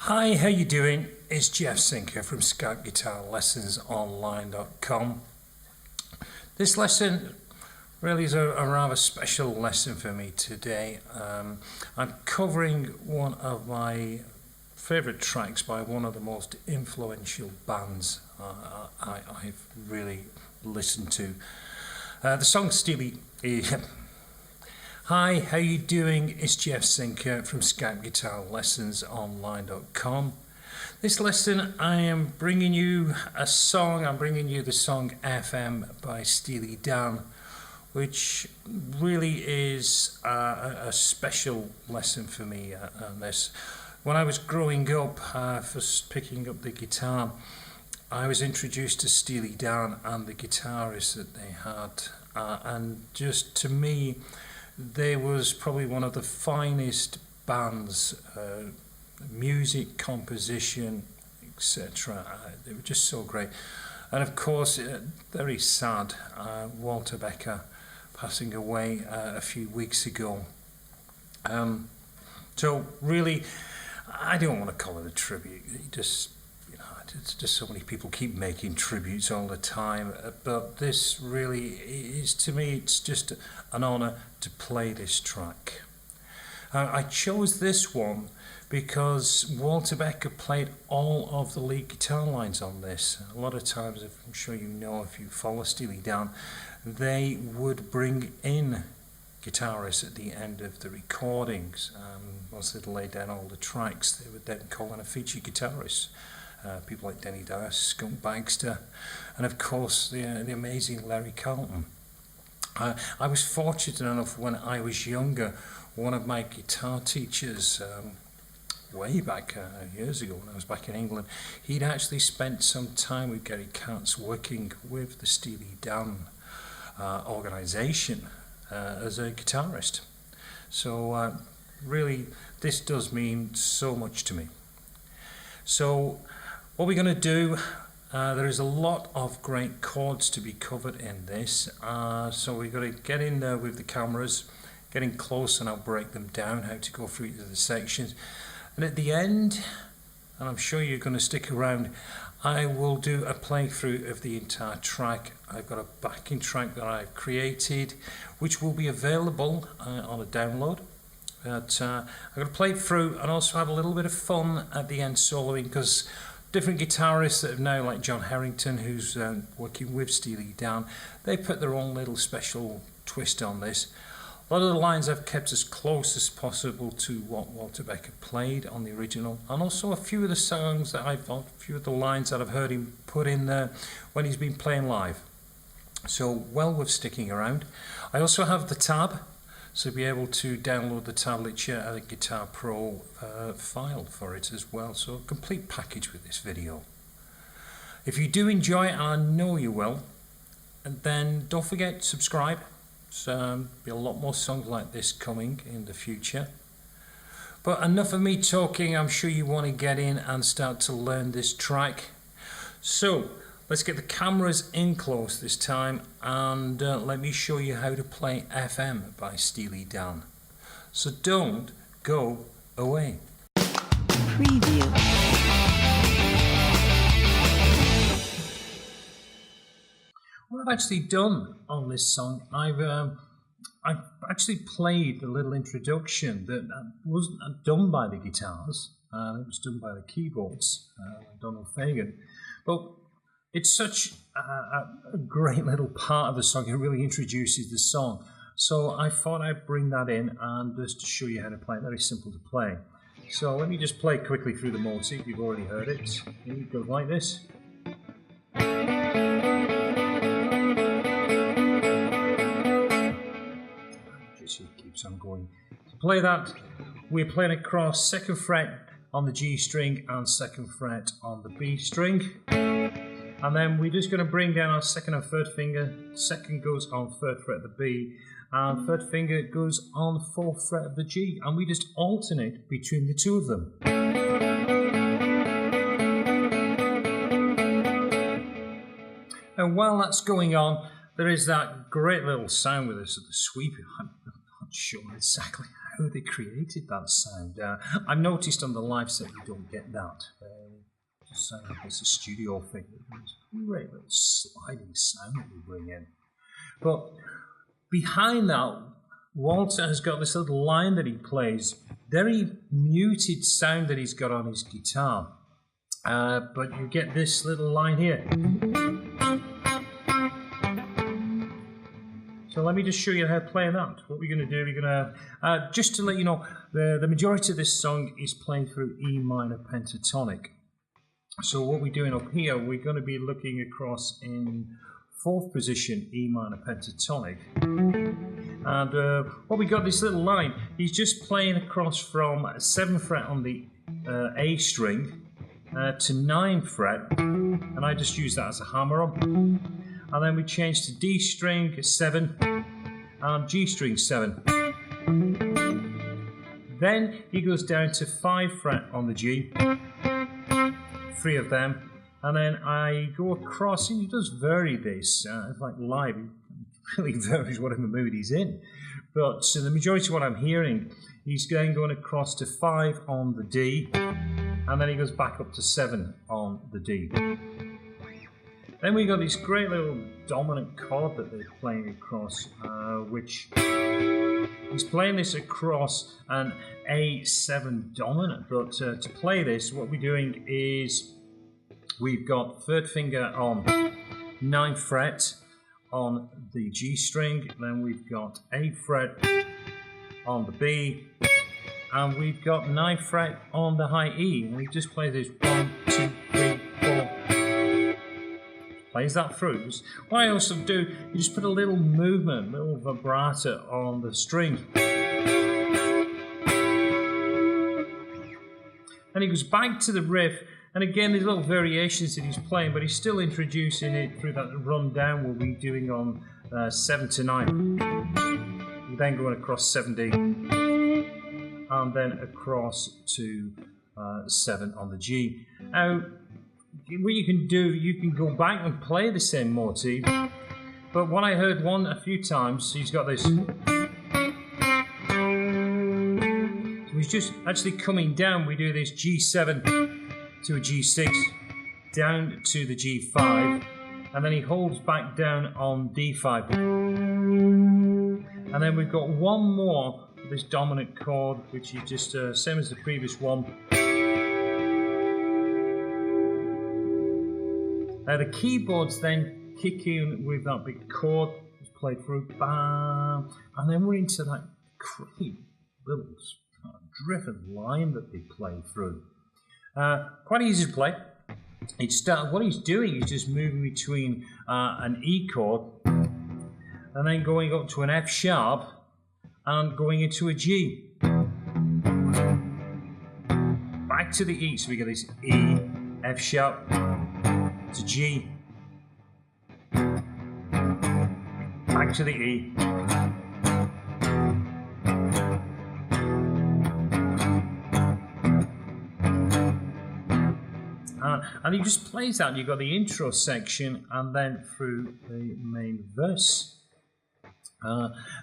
Hi, how you doing? It's Jeff Sinker from ScoutGuitarLessonsOnline.com. This lesson really is a rather special lesson for me today. I'm covering one of my favourite tracks by one of the most influential bands I've really listened to. The song Steely Dan. Hi, how you doing? It's Jeff Sinker from ScoutGuitarLessonsOnline.com. This lesson I am bringing you a song. I'm bringing you the song FM by Steely Dan, which really is a special lesson for me on this. When I was growing up, first picking up the guitar, I was introduced to Steely Dan and the guitarist that they had, and just to me, they was probably one of the finest bands, music, composition, etc. They were just so great. And of course, very sad, Walter Becker passing away a few weeks ago. So really, I don't want to call it a tribute. It's just so many people keep making tributes all the time, but this really is, to me, it's just an honour to play this track. I chose this one because Walter Becker played all of the lead guitar lines on this. A lot of times, I'm sure you know if you follow Steely Dan, they would bring in guitarists at the end of the recordings. Once they'd laid down all the tracks, they would then call in a featured guitarist. People like Denny Dias, Skunk Baster, and of course the amazing Larry Carlton. I was fortunate enough when I was younger, one of my guitar teachers, way back years ago when I was back in England, he'd actually spent some time with Gary Katz working with the Steely Dan organisation as a guitarist. So really, this does mean so much to me. So what we're going to do, there is a lot of great chords to be covered in this, so we've got to get in there with the cameras, getting close, and I'll break them down, how to go through each of the sections. And at the end, and I'm sure you're going to stick around, I will do a playthrough of the entire track. I've got a backing track that I've created, which will be available on a download. But I'm going to play it through and also have a little bit of fun at the end soloing, because different guitarists that have now, like John Harrington, who's working with Steely Dan, they put their own little special twist on this. A lot of the lines I've kept as close as possible to what Walter Becker played on the original, and also a few of the songs that a few of the lines that I've heard him put in there when he's been playing live. So well worth sticking around. I also have the tab, so you'll be able to download the tablature and a Guitar Pro file for it as well. So a complete package with this video. If you do enjoy it, and I know you will, and then don't forget to subscribe. So be a lot more songs like this coming in the future. But enough of me talking. I'm sure you want to get in and start to learn this track. So let's get the cameras in close this time, and let me show you how to play FM by Steely Dan. So don't go away. Preview. What I've actually done on this song, I've actually played the little introduction that wasn't done by the guitars. It was done by the keyboards, Donald Fagen. But it's such a great little part of the song. It really introduces the song. So I thought I'd bring that in and just to show you how to play it. Very simple to play. So let me just play quickly through the mode, see if you've already heard it. It goes like this. Just keeps on going. To play that, we're playing across 2nd fret on the G string and 2nd fret on the B string. And then we're just going to bring down our 2nd and 3rd finger. 2nd goes on 3rd fret of the B, and 3rd finger goes on 4th fret of the G, and we just alternate between the two of them. And while that's going on, there is that great little sound with this, the sweep. I'm not sure exactly how they created that sound. I've noticed on the live set you don't get that. Just sound like it's a studio thing. It's a great little sliding sound that they bring in. But behind that, Walter has got this little line that he plays, very muted sound that he's got on his guitar. But you get this little line here. So let me just show you how to play that. What we're going to do, we're going to, just to let you know, the majority of this song is playing through E minor pentatonic. So what we're doing up here, we're going to be looking across in 4th position E minor pentatonic. And what we got this little line, he's just playing across from 7th fret on the A string to 9th fret, and I just use that as a hammer on. And then we change to D string 7 and G string 7. Then he goes down to 5th fret on the G, 3 of them, and then I go across, and he does vary this, it's like live, it really varies whatever mood he's in. But the majority of what I'm hearing, he's going across to 5 on the D, and then he goes back up to 7 on the D. Then we got this great little dominant chord that they're playing across, which he's playing this across an A7 dominant. But to play this, what we're doing is we've got 3rd finger on 9th fret on the G string, then we've got 8th fret on the B, and we've got 9th fret on the high E. And we just play this 1, 2, 3, 4. Plays that through. What I also do, you just put a little movement, a little vibrato on the string. And he goes back to the riff, and again there's little variations that he's playing, but he's still introducing it through that run down we'll be doing on 7 to 9. We're then going across 7D, and then across to 7 on the G. Now, what you can do, you can go back and play the same motif, but what I heard a few times, he's got this. So he's just actually coming down. We do this G7 to a G6, down to the G5, and then he holds back down on D5. And then we've got one more of this dominant chord, which is just same as the previous one. The keyboards then kick in with that big chord, just play through, bam, and then we're into that great little driven line that they play through. Quite easy to play. What he's doing is just moving between an E chord and then going up to an F sharp and going into a G. Back to the E, so we get this E, F sharp, to G, back to the E, and he just plays that. You've got the intro section and then through the main verse.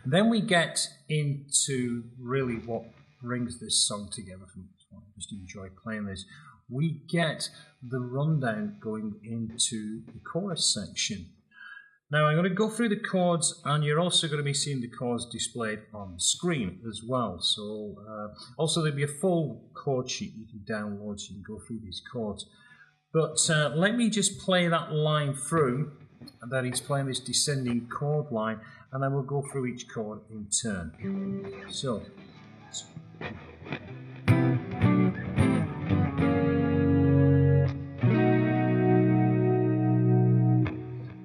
Then we get into really what brings this song together. I just enjoy playing this. We get the rundown going into the chorus section. Now I'm going to go through the chords, and you're also going to be seeing the chords displayed on the screen as well. So also there'll be a full chord sheet you can download so you can go through these chords. But let me just play that line through, and then he's playing this descending chord line, and then we'll go through each chord in turn. So.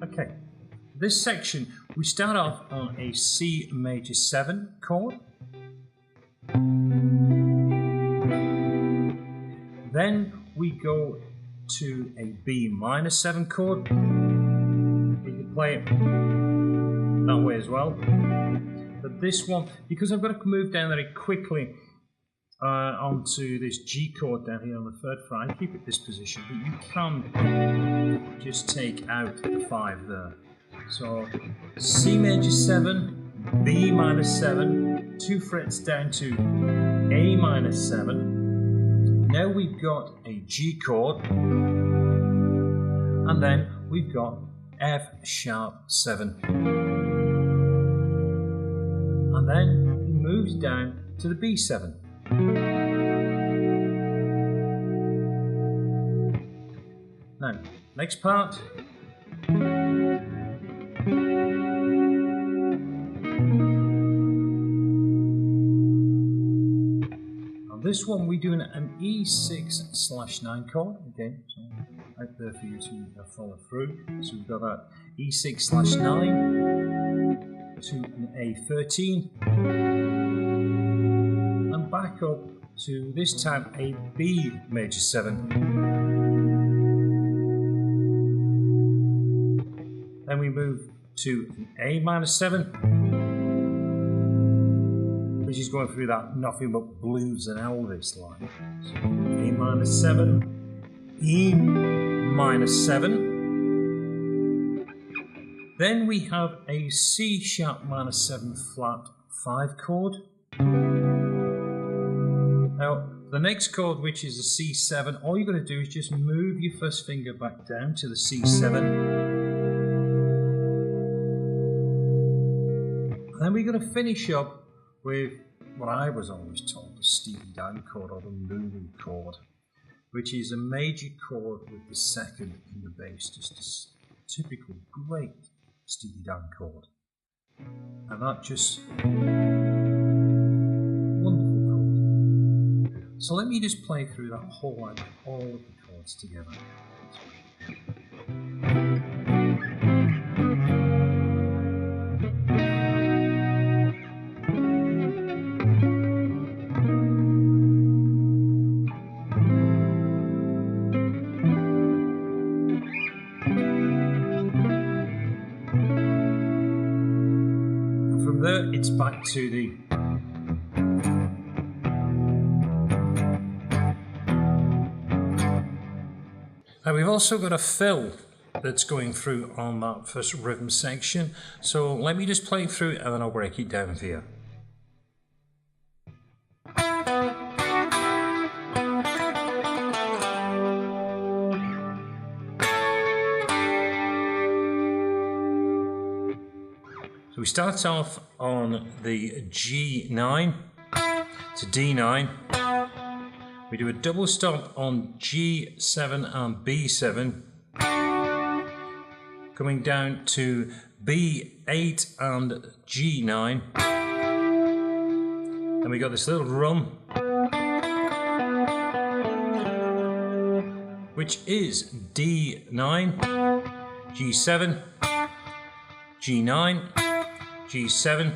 Okay, this section, we start off on a C major 7 chord. Then we go to a B minor 7 chord. You can play it that way as well. But this one, because I've got to move down very quickly onto this G chord down here on the 3rd fret, I keep it this position, but you can just take out the 5 there. So C major 7, B minor 7, 2 frets down to A minor 7. Now we've got a G chord, and then we've got F sharp 7. And then it moves down to the B7. Now, next part. On this one we're doing an E6/9 chord, again, so out there for you to follow through. So we've got that E6/9 to an A13 and back up to this time a B major 7. Then we move to an A minor 7, which is going through that nothing but blues and Elvis line. So A minor 7, E minor 7. Then we have a C sharp minor 7 flat 5 chord. Now the next chord, which is a C7, all you're going to do is just move your first finger back down to the C7. And then we're going to finish up with what I was always told, the Steely Dan chord or the moving chord, which is a major chord with the second in the bass, just a typical great Steely Dan chord. And that just wonderful chord. So let me just play through that whole line, all of the chords together. It's back to the now we've also got a fill that's going through on that first rhythm section, so let me just play through and then I'll break it down for you. So we start off on the G9 to D9. We do a double stop on G7 and B7, coming down to B8 and G9. Then we got this little run, which is D9, G7, G9, G7,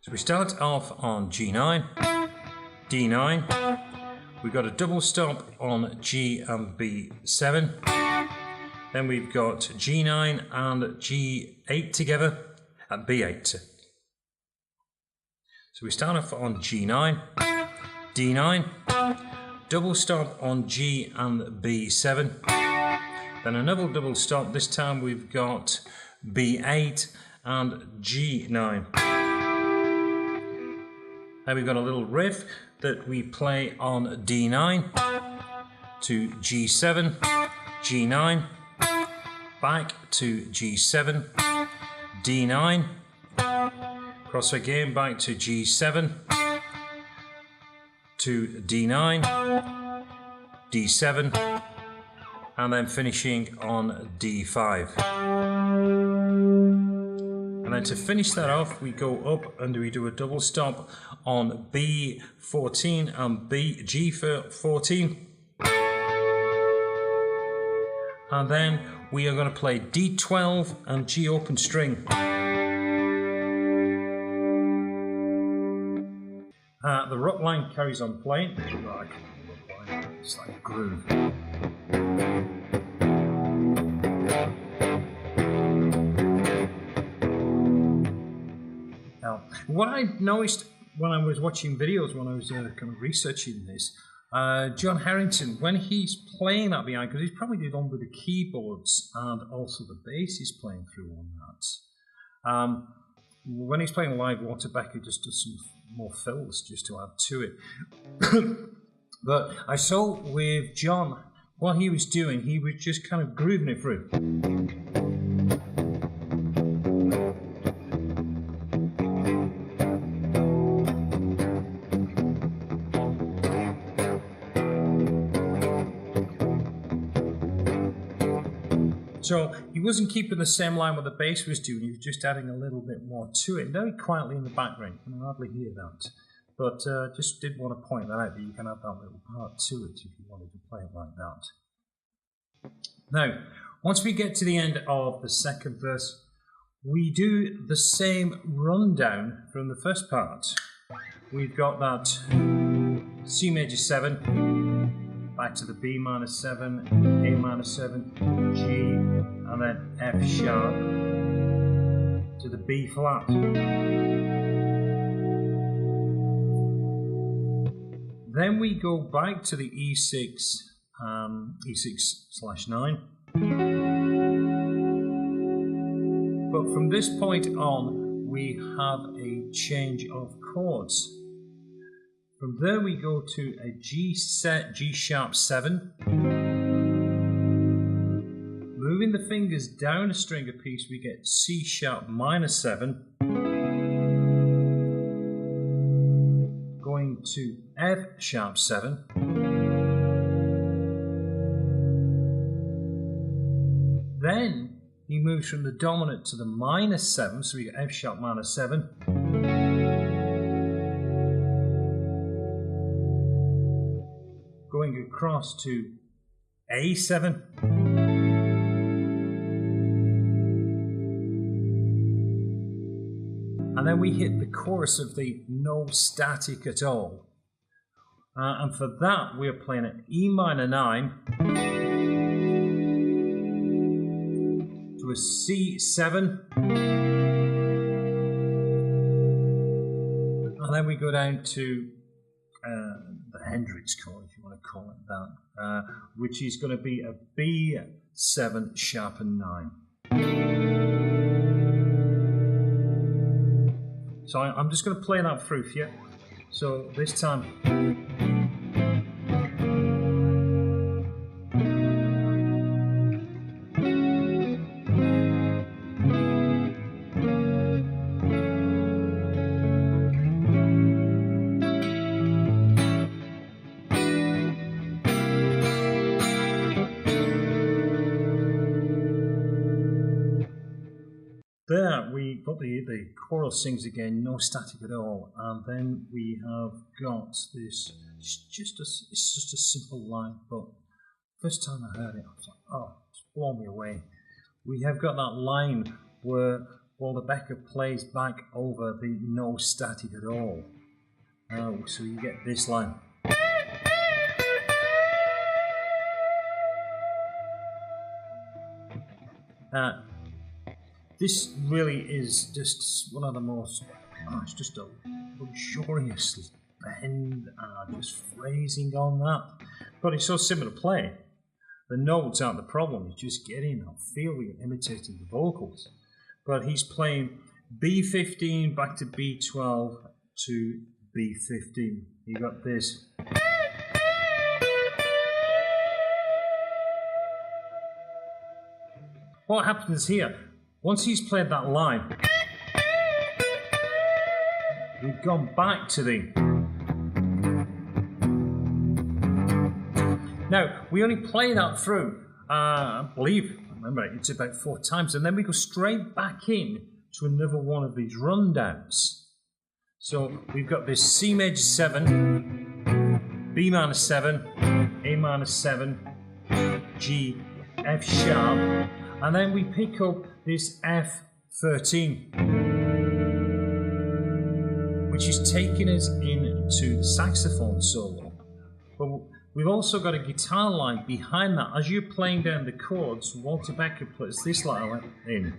so we start off on G9, D9, we've got a double stop on G and B7, then we've got G9 and G8 together at B8. So we start off on G9, D9, double stop on G and B7, then another double stop, this time we've got B8 and G9. Now we've got a little riff that we play on D9 to G7, G9, back to G7, D9, cross again back to G7, to D9, D7, and then finishing on D5. And then to finish that off, we go up and we do a double stop on B14 and G14. And then we are going to play D12 and G open string. The rock line carries on playing. It's like a groove. Now, what I noticed when I was watching videos, when I was kind of researching this, John Harrington, when he's playing that behind, because he's probably did on with the keyboards and also the bass is playing through on that. When he's playing live, Walter Becker just does some more fills just to add to it. But I saw with John, what he was doing, he was just kind of grooving it through. So he wasn't keeping the same line what the bass was doing, he was just adding a little bit more to it, very quietly in the background. You can hardly hear that. But just did want to point that out, that you can add that little part to it if you wanted to play it like that. Now, once we get to the end of the second verse, we do the same rundown from the first part. We've got that C major 7, back to the B minor 7, A minor 7, G, and then F sharp to the B flat. Then we go back to the E6, E6/9. But from this point on, we have a change of chords. From there we go to a G sharp 7. Moving the fingers down a string a piece, we get C sharp minor 7. Going to F sharp 7. Then he moves from the dominant to the minor 7, so we get F sharp minor 7. Going across to A7. And then we hit the chorus of the no static at all. And for that, we're playing at E minor 9 to a C7. And then we go down to the Hendrix chord, if you want to call it that, which is going to be a B7 sharp and 9. So I'm just going to play that through for you. So this time. There we got the chorus sings again, no static at all, and then we have got this. It's just a simple line, but first time I heard it, I was like, oh, it's blown me away. We have got that line where Walter Becker plays back over the no static at all. So you get this line. This really is just one of the most, it's just a luxurious bend, just phrasing on that. But it's so simple to play. The notes aren't the problem, it's just getting that feel where you're imitating the vocals. But he's playing B15 back to B12 to B15. You got this. What happens here? Once he's played that line, we've gone back to the... Now, we only play that through, I believe, remember, it's about 4 times, and then we go straight back in to another one of these rundowns. So we've got this C major 7, B minor 7, A minor 7, G, F sharp, and then we pick up this F13, which is taking us into the saxophone solo. But we've also got a guitar line behind that. As you're playing down the chords, Walter Becker puts this line in.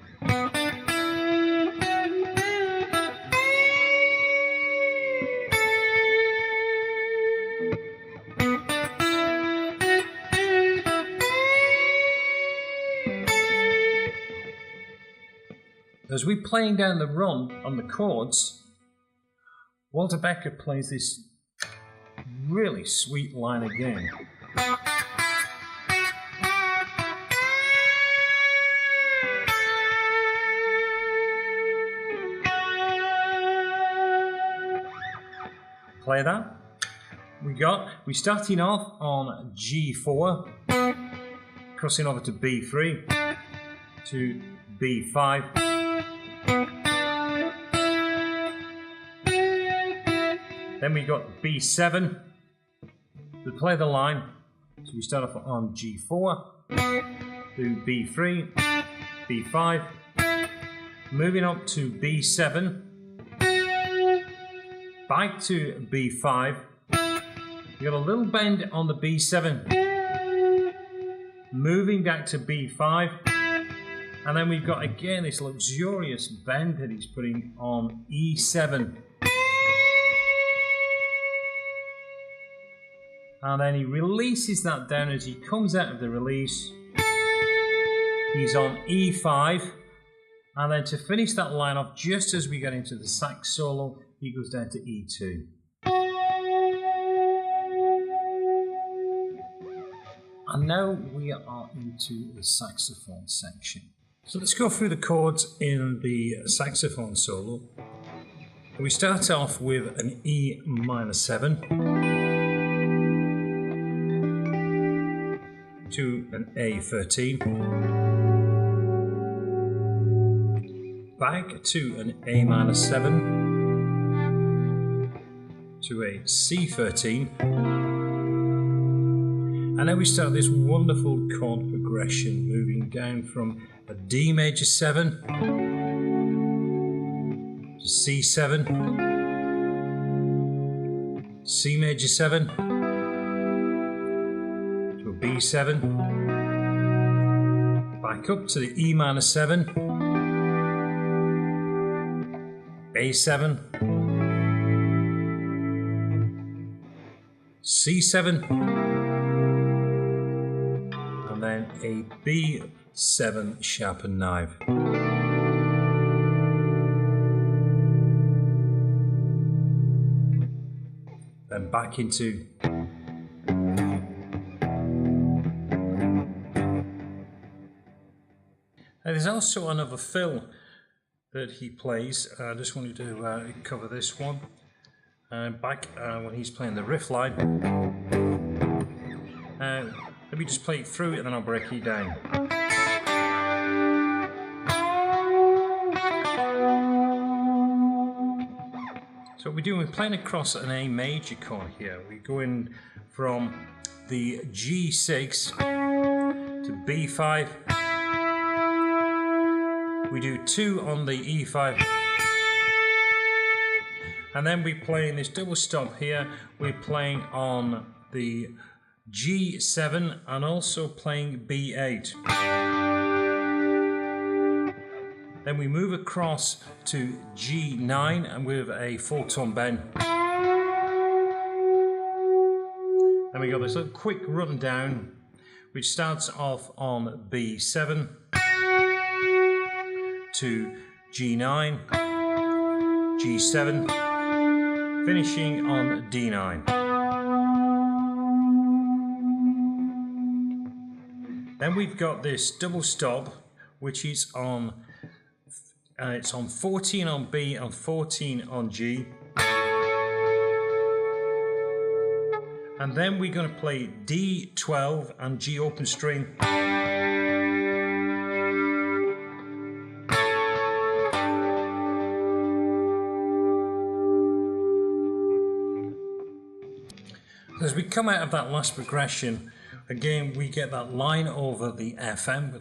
As we're playing down the run on the chords, Walter Becker plays this really sweet line again. Play that. We're starting off on G4, crossing over to B3, to B5, then we got B7. We play the line, so we start off on G4, do B3, B5, moving up to B7, back to B5. We got a little bend on the B7, moving back to B5, and then we've got again this luxurious bend that he's putting on E7. And then he releases that down. As he comes out of the release, he's on E5, and then to finish that line off, just as we get into the sax solo, he goes down to E2. And now we are into the saxophone section. So let's go through the chords in the saxophone solo. We start off with an E minor 7 to an A13, back to an A minor 7 to a C13. And now we start this wonderful chord progression, moving down from a D major 7 to C7, C major 7 to a B7, back up to the E minor 7, A7, C7, and then a B7 sharpened knife. Then back into there's also another fill that he plays. I just wanted to cover this one. Back when he's playing the riff line. Let me just play it through and then I'll break it down. So what we're doing, we're playing across an A major chord here. We're going from the G6 to B5. We do 2 on the E5. And then we're playing this double stop here. We're playing on the G7 and also playing B8. Then we move across to G9 and with a full tone bend. Then we got this little quick rundown which starts off on B7 to G9, G7, finishing on D9. Then we've got this double stop, which is on it's on 14 on B and 14 on G. And then we're going to play D12 and G open string. As we come out of that last progression, again we get that line over the FM,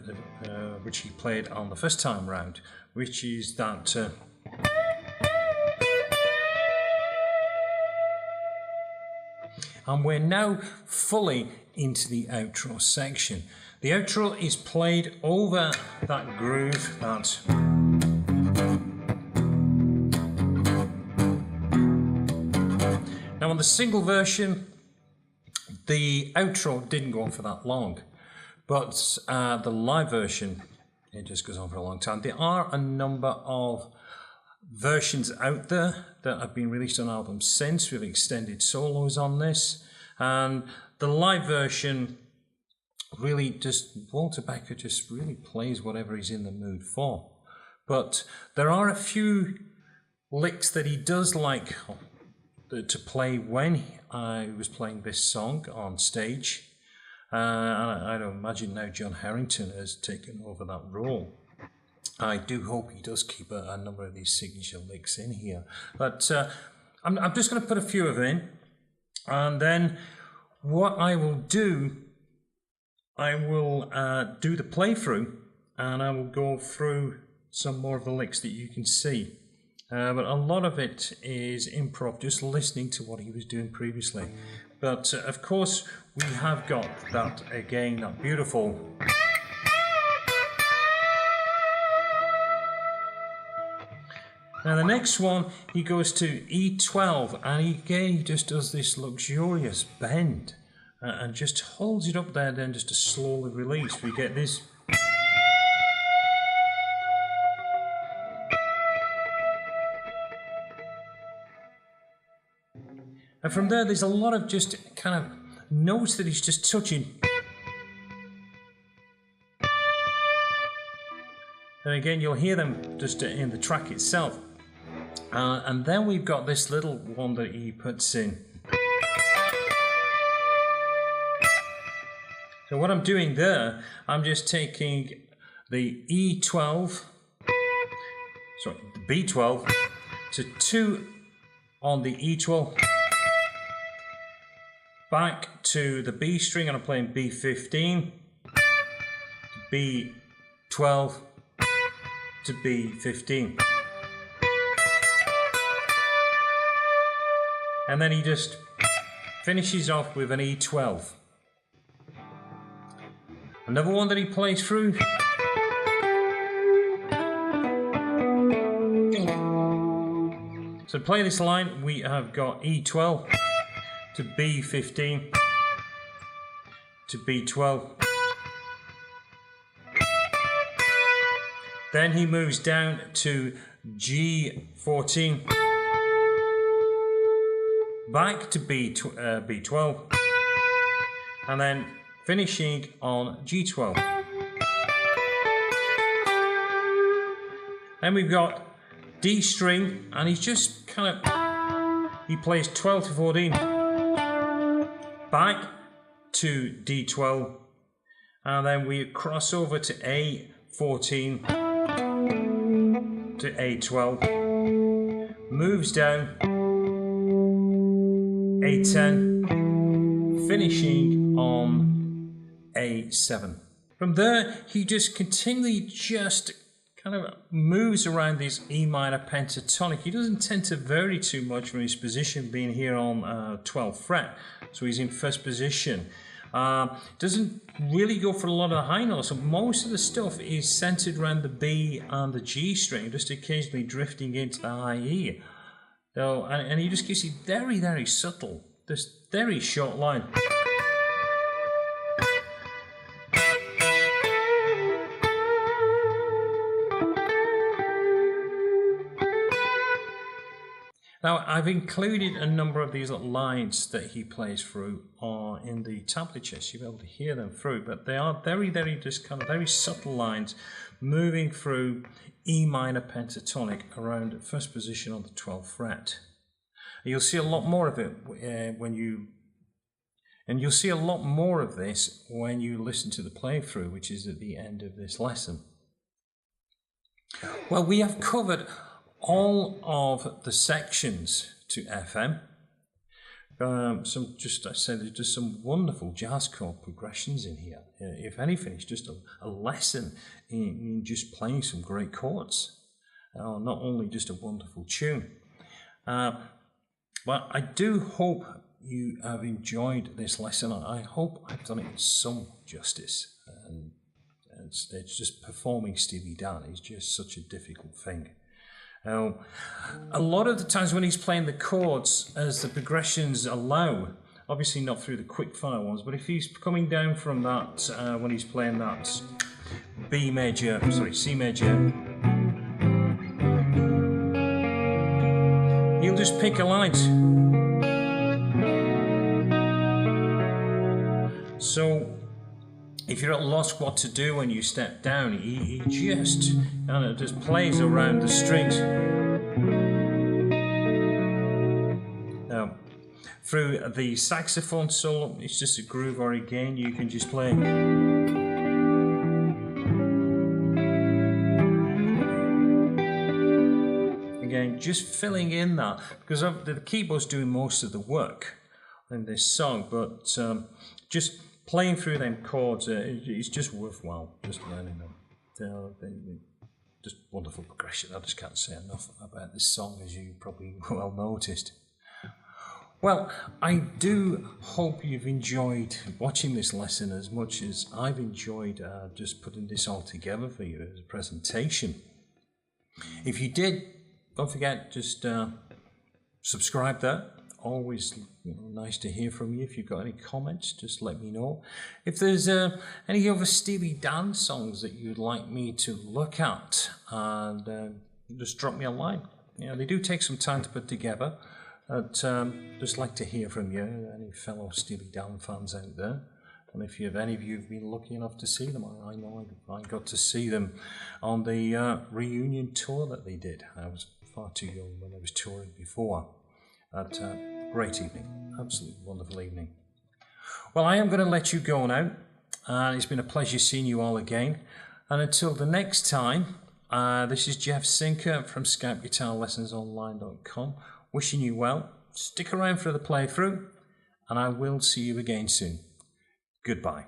which he played on the first time round, which is that and we're now fully into the outro section. The outro is played over that groove, that now on the single version the outro didn't go on for that long, but the live version It just goes on for a long time. There are a number of versions out there that have been released on albums since, with extended solos on this. And the live version really just, Walter Becker just really plays whatever he's in the mood for. But there are a few licks that he does like to play when I was playing this song on stage. And I don't imagine now John Harrington has taken over that role. I do hope he does keep a number of these signature licks in here. But I'm just going to put a few of them in. And then what I will do, I will do the playthrough, and I will go through some more of the licks that you can see. But a lot of it is improv, just listening to what he was doing previously. But of course, we have got that again, that beautiful. Now the next one, he goes to E12, and he just does this luxurious bend and just holds it up there, then just to slowly release. We get this. And from there's a lot of just kind of notes that he's just touching. And again, you'll hear them just in the track itself. And then we've got this little one that he puts in. So what I'm doing there, I'm just taking the E12, sorry, the B12 to 2 on the E12, back to the B string, and I'm playing B15, B12 to B15. And then he just finishes off with an E12. Another one that he plays through. So to play this line, we have got E12 to B15 to B12. Then he moves down to G14, back to B12, and then finishing on G12. Then we've got D string, and he's just kind of, he plays 12 to 14, back to D12, and then we cross over to A14 to A12, moves down, A10, finishing on A7. From there, he just continually just kind of moves around this E minor pentatonic. He doesn't tend to vary too much from his position, being here on 12th fret. So he's in first position. Doesn't really go for a lot of the high notes. So most of the stuff is centered around the B and the G string, just occasionally drifting into the high E. So, and he just gives you very, very subtle, this very short line. Now, I've included a number of these little lines that he plays through in the tablature, so you'll be able to hear them through, but they are very, very just kind of very subtle lines moving through E minor pentatonic around first position on the 12th fret. You'll see a lot more of it you'll see a lot more of this when you listen to the playthrough, which is at the end of this lesson. Well, we have covered all of the sections to FM. There's just some wonderful jazz chord progressions in here. If anything, it's just a lesson in just playing some great chords. Not only just a wonderful tune. But I do hope you have enjoyed this lesson. I hope I've done it some justice. And it's just performing Steely Dan is just such a difficult thing. A lot of the times when he's playing the chords as the progressions allow, obviously not through the quick fire ones, but if he's coming down from that, when he's playing that C major. You'll just pick a line. So if you're at a loss what to do when you step down, he just plays around the strings. Through the saxophone solo, it's just a groove, or again you can just play. Again, just filling in that, because the keyboard's doing most of the work in this song, but just playing through them chords, it's just worthwhile just learning them. Just wonderful progression. I just can't say enough about this song, as you probably well noticed. Well, I do hope you've enjoyed watching this lesson as much as I've enjoyed just putting this all together for you as a presentation. If you did, don't forget, just subscribe there. Always nice to hear from you. If you've got any comments, just let me know. If there's any other Steely Dan songs that you'd like me to look at, and just drop me a line. They do take some time to put together. I'd just like to hear from you, any fellow Steely Dan fans out there. And if any of you have been lucky enough to see them, I know I got to see them on the reunion tour that they did. I was far too young when I was touring before. But great evening, absolutely wonderful evening. Well, I am going to let you go now. It's been a pleasure seeing you all again. And until the next time, this is Jeff Sinker from SkypeGuitarLessonsOnline.com. Wishing you well. Stick around for the playthrough, and I will see you again soon. Goodbye.